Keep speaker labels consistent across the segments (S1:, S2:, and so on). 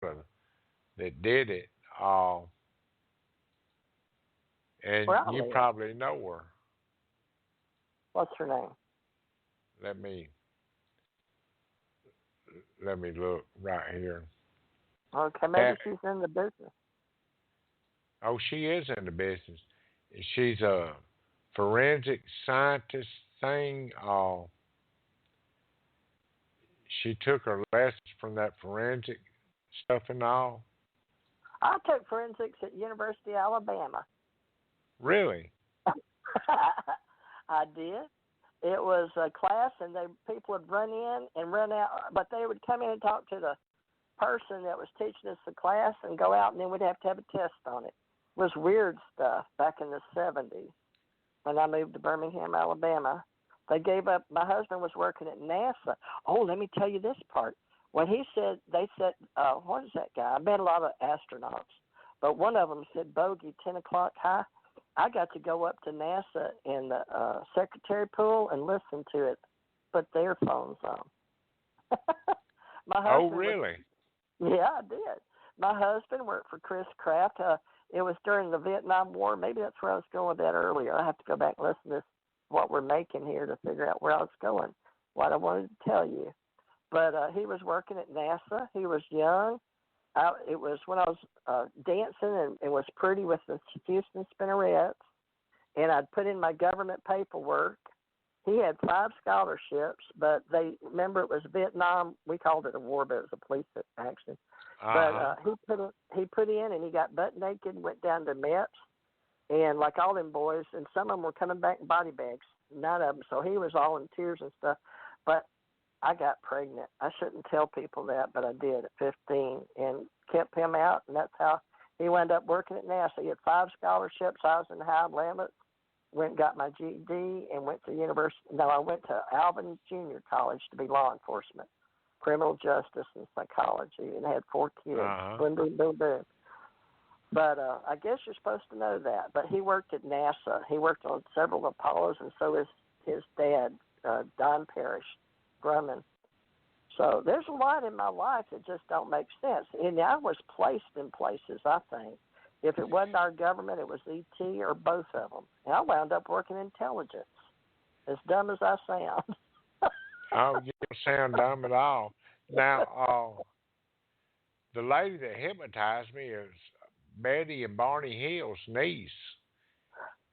S1: that did it. And
S2: Where I
S1: you
S2: live.
S1: probably know her.
S2: What's her name?
S1: Let me let me look right here.
S2: Okay, maybe
S1: Cat,
S2: she's in the business.
S1: oh, she is in the business. She's a forensic scientist thing. She took her lessons from that forensic stuff and all.
S2: I took forensics at University of Alabama.
S1: Really?
S2: I did. It was a class, and people would run in and run out, but they would come in and talk to the person that was teaching us the class and go out, and then we'd have to have a test on it. It was weird stuff back in the 70s when I moved to Birmingham, Alabama. They gave up. My husband was working at NASA. Oh, let me tell you this part. When he said, they said, what is that guy? I met a lot of astronauts, but one of them said bogey 10 o'clock high. I got to go up to NASA in the secretary pool and listen to it, put the earphones on. My
S1: Oh,
S2: husband was,
S1: really?
S2: yeah, I did. My husband worked for Chris Kraft. It was during the Vietnam War. Maybe that's where I was going with that earlier. I have to go back and listen to this, what we're making here to figure out where I was going, what I wanted to tell you. But he was working at NASA. He was young. It was when I was dancing and was pretty with the Houston Spinnerettes, and I'd put in my government paperwork. He had 5 scholarships, but they remember it was Vietnam. We called it a war, but it was a police action. But
S1: Uh-huh.
S2: he put in, and he got butt naked and went down to MEPS, and like all them boys, and some of them were coming back in body bags. None of them. So he was all in tears and stuff. But I got pregnant. I shouldn't tell people that, but I did at 15 and kept him out, and that's how he wound up working at NASA. He had 5 scholarships. I was in high 11th, went and got my GED, and went to university. No, I went to Alvin Junior College to be law enforcement, criminal justice, and psychology, and had 4 kids.
S1: Uh-huh.
S2: Boom, boom, boom, boom. But I guess you're supposed to know that. But he worked at NASA. He worked on several Apollos, and so is his dad, Don Parrish Grumman. So there's a lot in my life that just don't make sense. And I was placed in places, I think. If it wasn't our government, it was ET or both of them. And I wound up working intelligence, as dumb as I sound.
S1: Oh, you don't sound dumb at all. Now, the lady that hypnotized me is Betty and Barney Hill's niece.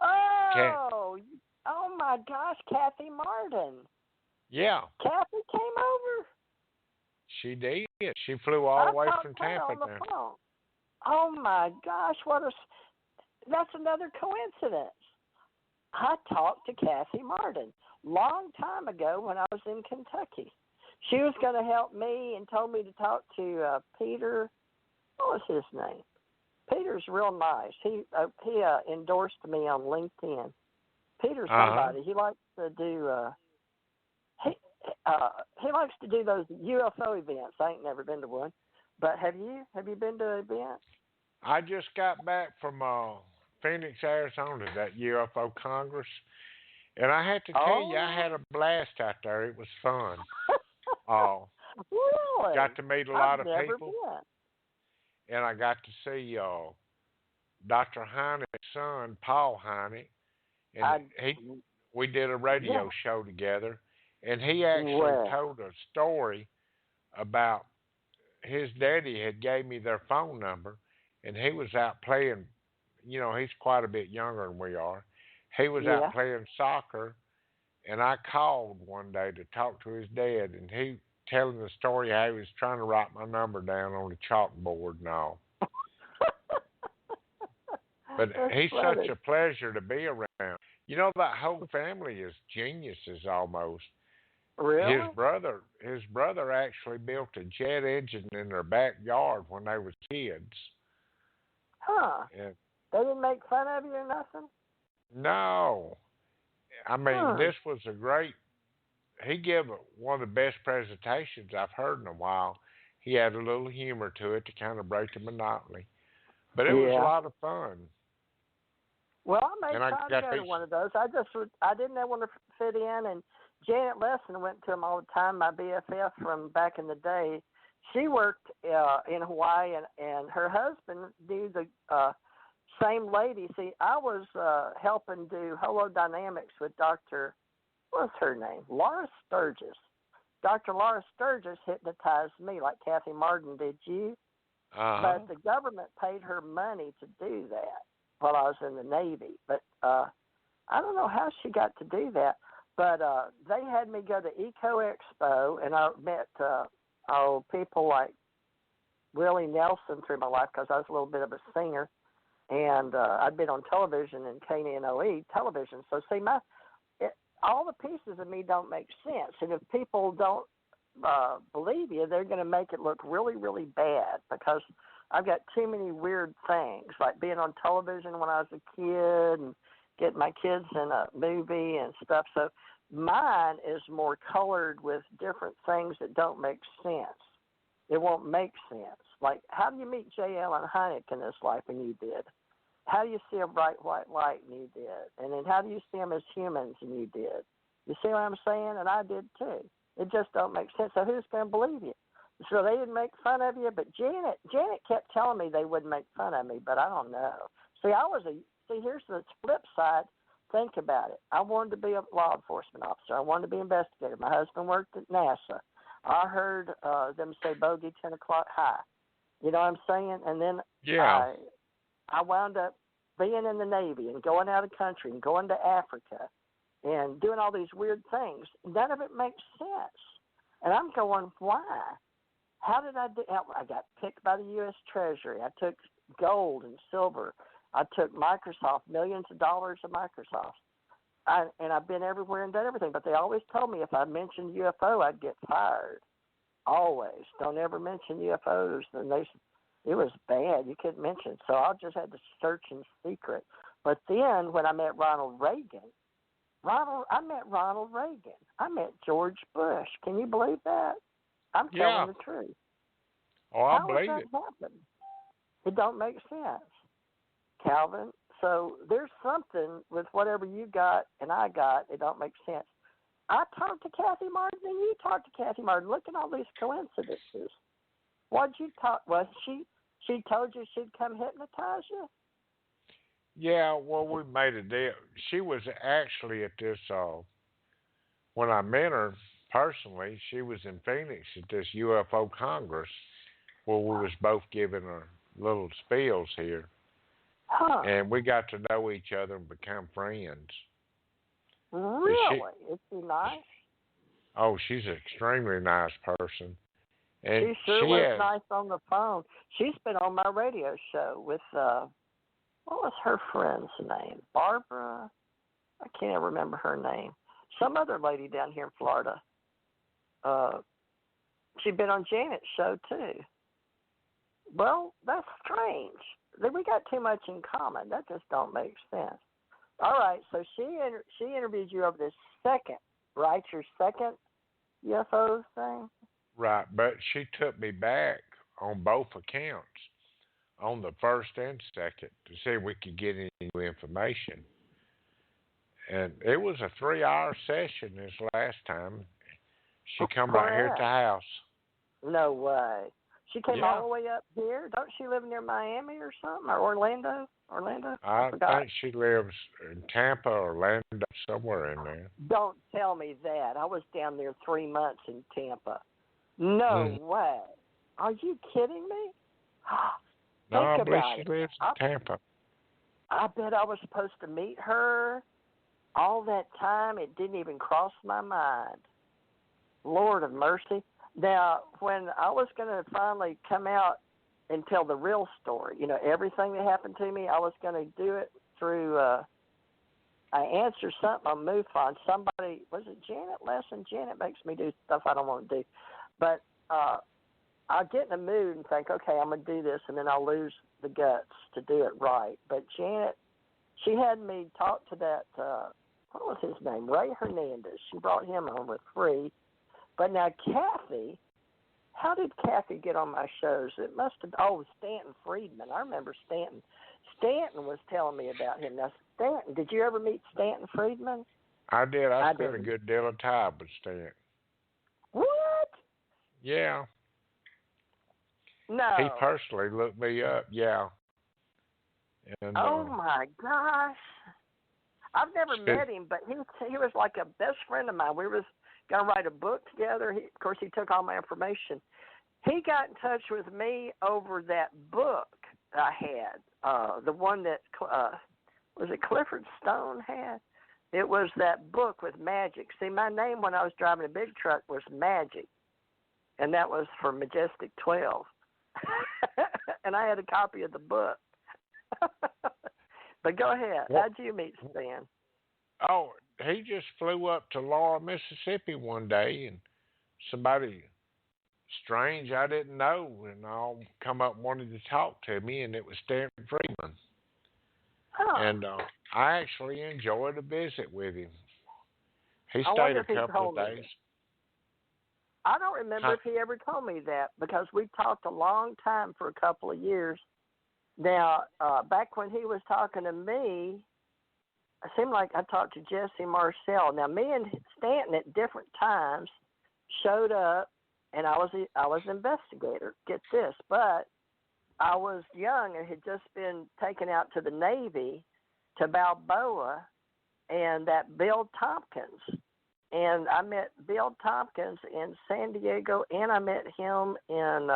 S1: Cat.
S2: Oh, oh my gosh, Kathy Martin.
S1: Yeah,
S2: Kathy came over.
S1: she did. She flew all
S2: I
S1: the way
S2: talked
S1: from
S2: to her
S1: Tampa
S2: on the
S1: there.
S2: phone. Oh my gosh, that's another coincidence. I talked to Kathy Martin long time ago when I was in Kentucky. She was going to help me and told me to talk to Peter. What was his name? Peter's real nice. He endorsed me on LinkedIn. Peter's
S1: Uh-huh.
S2: somebody. He likes to do he he likes to do those UFO events. I ain't never been to one, but have you? Have you been to an event?
S1: I just got back from Phoenix, Arizona, that UFO Congress, and I have to tell you, I
S2: Oh,
S1: had a blast out there. It was fun. Uh,
S2: really?
S1: got to meet a
S2: I've
S1: lot of
S2: never
S1: people,
S2: been.
S1: and I got to see Dr. Heine's son, Paul Heine, and
S2: I
S1: we did a
S2: yeah.
S1: radio show together, and he actually
S2: Well,
S1: told a story about his daddy had gave me their phone number, and he was out playing. You know, he's quite a bit younger than we are. He was out
S2: yeah.
S1: playing soccer, and I called one day to talk to his dad, and he telling the story how he was trying to write my number down on the chalkboard and all. But
S2: That's
S1: he's such
S2: funny.
S1: a pleasure to be around. You know, that whole family is geniuses almost.
S2: Really?
S1: His brother actually built a jet engine in their backyard when they was kids.
S2: Huh?
S1: And
S2: They didn't make fun of you or nothing?
S1: no, I mean
S2: Hmm.
S1: this was a great. He gave one of the best presentations I've heard in a while. He had a little humor to it to kind of break the monotony, but it was a
S2: Yeah.
S1: lot of fun.
S2: Well, I may
S1: And I
S2: try to
S1: got
S2: go to
S1: these.
S2: one of those. I didn't know when to fit in, and Janet Lesson went to them all the time. My BFF from back in the day, she worked in Hawaii, and her husband knew the same lady. See, I was helping do holodynamics with Dr. What's her name? Laura Sturgis. Dr. Laura Sturgis hypnotized me like Kathy Martin did you.
S1: Uh-huh.
S2: But the government paid her money to do that while I was in the Navy. But I don't know how she got to do that. But they had me go to Eco Expo, and I met people like Willie Nelson through my life because I was a little bit of a singer. And I'd been on television and KNOE television. So, see, all the pieces of me don't make sense. And if people don't believe you, they're going to make it look really, really bad because I've got too many weird things, like being on television when I was a kid and getting my kids in a movie and stuff. So mine is more colored with different things that don't make sense. It won't make sense. Like, how do you meet J. Allen Hynek in this life, and you did? How do you see a bright white light, and you did? And then how do you see them as humans, and you did? You see what I'm saying? And I did too. It just don't make sense. So who's going to believe you? So they didn't make fun of you, but Janet kept telling me they wouldn't make fun of me, but I don't know. See, here's the flip side. Think about it. I wanted to be a law enforcement officer. I wanted to be an investigator. My husband worked at NASA. I heard them say bogey 10 o'clock high. You know what I'm saying? And then I wound up being in the Navy and going out of the country and going to Africa and doing all these weird things. None of it makes sense. And I'm going, why? How did I do? I got picked by the U.S. Treasury. I took gold and silver. I took Microsoft, millions of dollars of Microsoft. And I've been everywhere and done everything. But they always told me if I mentioned UFO, I'd get fired. Always. Don't ever mention UFOs. And it was bad. You couldn't mention it. So I just had to search in secret. But then when I met Ronald Reagan, I met George Bush. Can you believe that? I'm telling the truth.
S1: Oh, I
S2: How
S1: believe
S2: does
S1: it.
S2: that happen? It don't make sense, Calvin. So there's something with whatever you got and I got. It don't make sense. I talked to Kathy Martin and you talked to Kathy Martin. Look at all these coincidences. What'd you talk? Was she told you she'd come hypnotize you?
S1: Yeah, well, we made a deal. She was actually at this, when I met her personally, she was in Phoenix at this UFO Congress where we was both giving her little spills here.
S2: Huh.
S1: And we got to know each other and become friends.
S2: Really? Is she nice?
S1: Oh, she's an extremely nice person. And
S2: she sure was nice on the phone. She's been on my radio show with, what was her friend's name? Barbara? I can't remember her name. Some other lady down here in Florida. She'd been on Janet's show, too. Well, that's strange. We got too much in common. That just don't make sense. All right, so she interviewed you over this second, right? Your second UFO thing?
S1: Right, but she took me back on both accounts, on the first and second, to see if we could get any new information. And it was a 3-hour session this last time. She come right here at the house.
S2: No way. She came all the way up here. Don't she live near Miami or something, or Orlando?
S1: I think she lives in Tampa, Orlando, somewhere in there.
S2: Don't tell me that. I was down there 3 months in Tampa. No way. Are you kidding me?
S1: No, I believe she lives in Tampa.
S2: I bet I was supposed to meet her. All that time, it didn't even cross my mind. Lord of mercy. Now, when I was going to finally come out and tell the real story, everything that happened to me, I was going to do it through, I answered something on MUFON. Somebody, was it Janet Lesson? Janet makes me do stuff I don't want to do. But I'll get in the mood and think, okay, I'm going to do this, and then I'll lose the guts to do it right. But Janet, she had me talk to that, what was his name? Ray Hernandez. She brought him on with free. But now Kathy, how did Kathy get on my shows? It must have, Stanton Friedman. I remember Stanton. Stanton was telling me about him. Now, Stanton, did you ever meet Stanton Friedman?
S1: I did. I spent a good deal of time with Stanton.
S2: What?
S1: Yeah. He
S2: No.
S1: personally looked me up, yeah. And
S2: Oh my gosh. I've never
S1: spent
S2: met him, but he was like a best friend of mine. We was gonna write a book together. Of course, he took all my information. He got in touch with me over that book I had, the one that was it Clifford Stone had. It was that book with Magic. See, my name when I was driving a big truck was Magic, and that was for Majestic 12. And I had a copy of the book. But go ahead.
S1: what?
S2: How'd you meet Stan?
S1: Oh, he just flew up to Laurel, Mississippi one day, and somebody strange I didn't know, and all come up and wanted to talk to me, and it was Stanton Freeman.
S2: Oh,
S1: And I actually enjoyed a visit with him. He
S2: I
S1: stayed
S2: wonder
S1: a
S2: if he
S1: couple of
S2: told me
S1: days.
S2: that. I don't remember
S1: Huh?
S2: if he ever told me that because we talked a long time for a couple of years. Now, back when he was talking to me, it seemed like I talked to Jesse Marcel. Now, me and Stanton at different times showed up, and I was an investigator. Get this, but I was young and had just been taken out to the Navy, to Balboa, and that Bill Tompkins. And I met Bill Tompkins in San Diego, and I met him in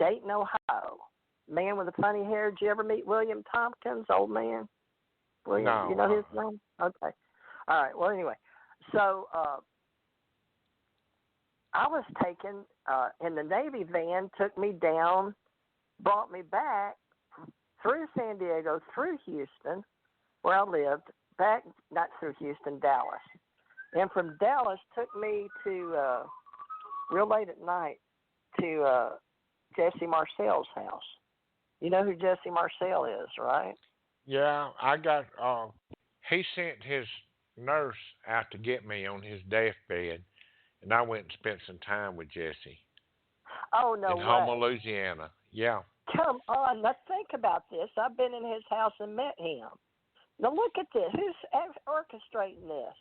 S2: Dayton, Ohio. Man with the funny hair. Did you ever meet William Tompkins, old man? William,
S1: No.
S2: you know his name? Okay. All right. Well, anyway, so I was taken in the Navy van, took me down, brought me back through San Diego, through Houston, where I lived, back, not through Houston, Dallas. And from Dallas, took me to, real late at night, to Jesse Marcel's house. You know who Jesse Marcel is, right?
S1: Yeah, I got. He sent his nurse out to get me on his deathbed, and I went and spent some time with Jesse
S2: Oh, no
S1: in
S2: way.
S1: Houma, Louisiana. Yeah.
S2: Come on, now think about this. I've been in his house and met him. Now look at this. Who's orchestrating this?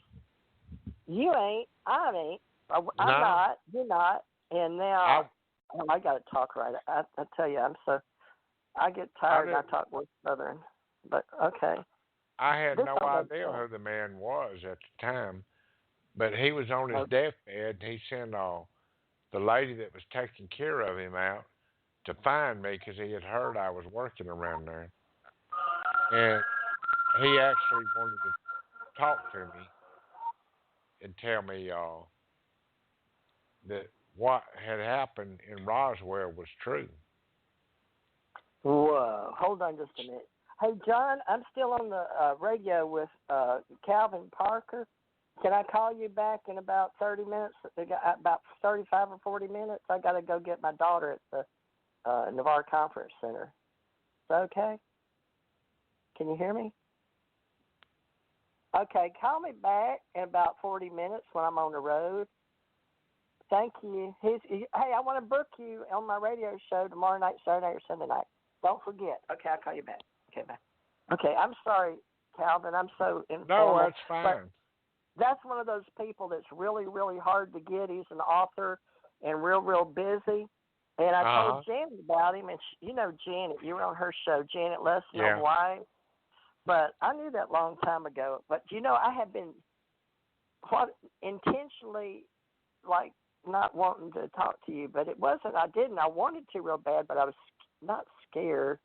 S2: You ain't. I ain't. I'm
S1: No.
S2: not. You're not. And now I got to talk right. I tell you, I get tired and I talk more Southern. But okay.
S1: I had
S2: This
S1: no
S2: all makes
S1: idea
S2: sense.
S1: who the man was at the time, but he was on his
S2: Okay.
S1: deathbed, and he sent the lady that was taking care of him out to find me because he had heard I was working around there. And he actually wanted to talk to me and tell me that what had happened in Roswell was true.
S2: Whoa. Hold on just a minute. Hey, John, I'm still on the radio with Calvin Parker. Can I call you back in about 30 minutes? About 35 or 40 minutes? I got to go get my daughter at the Navarre Conference Center. Is that okay? Can you hear me? Okay, call me back in about 40 minutes when I'm on the road. Thank you. Hey, I want to book you on my radio show tomorrow night, Saturday or Sunday night. Don't forget. Okay, I'll call you back. Okay, bye. Okay, I'm sorry, Calvin. I'm so informal.
S1: No, that's fine.
S2: But that's one of those people that's really, really hard to get. He's an author and real, real busy. And I told Janet about him, and you know Janet. You were on her show, Janet Lesson
S1: Yeah.
S2: on Why. But I knew that long time ago. But, you know, I have been intentionally, like, not wanting to talk to you. But it wasn't. I didn't. I wanted to real bad, but I was not scared.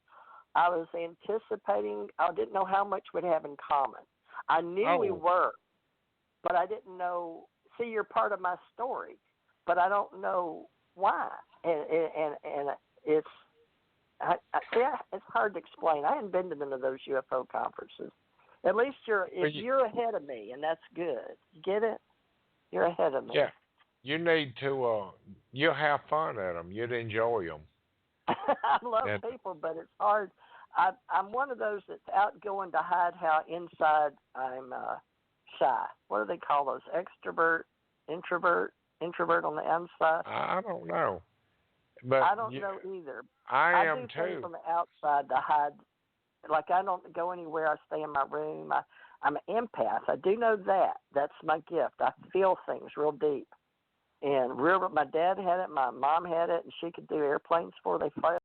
S2: I was anticipating. I didn't know how much we'd have in common. I knew we were, but I didn't know. See, you're part of my story, but I don't know why. And it's it's hard to explain. I hadn't been to none of those UFO conferences. At least you're ahead of me, and that's good. You get it? You're ahead of me.
S1: Yeah. You need to. You'll have fun at them. You'd enjoy them.
S2: I love people, but it's hard. I'm one of those that's outgoing to hide how inside I'm shy. What do they call those? Extrovert, introvert on the outside?
S1: I don't know. But
S2: I don't know either.
S1: I
S2: do
S1: am
S2: things
S1: too.
S2: on the outside to hide. Like I don't go anywhere. I stay in my room. I'm an empath. I do know that. That's my gift. I feel things real deep. And my dad had it, my mom had it, and she could do airplanes before they fell.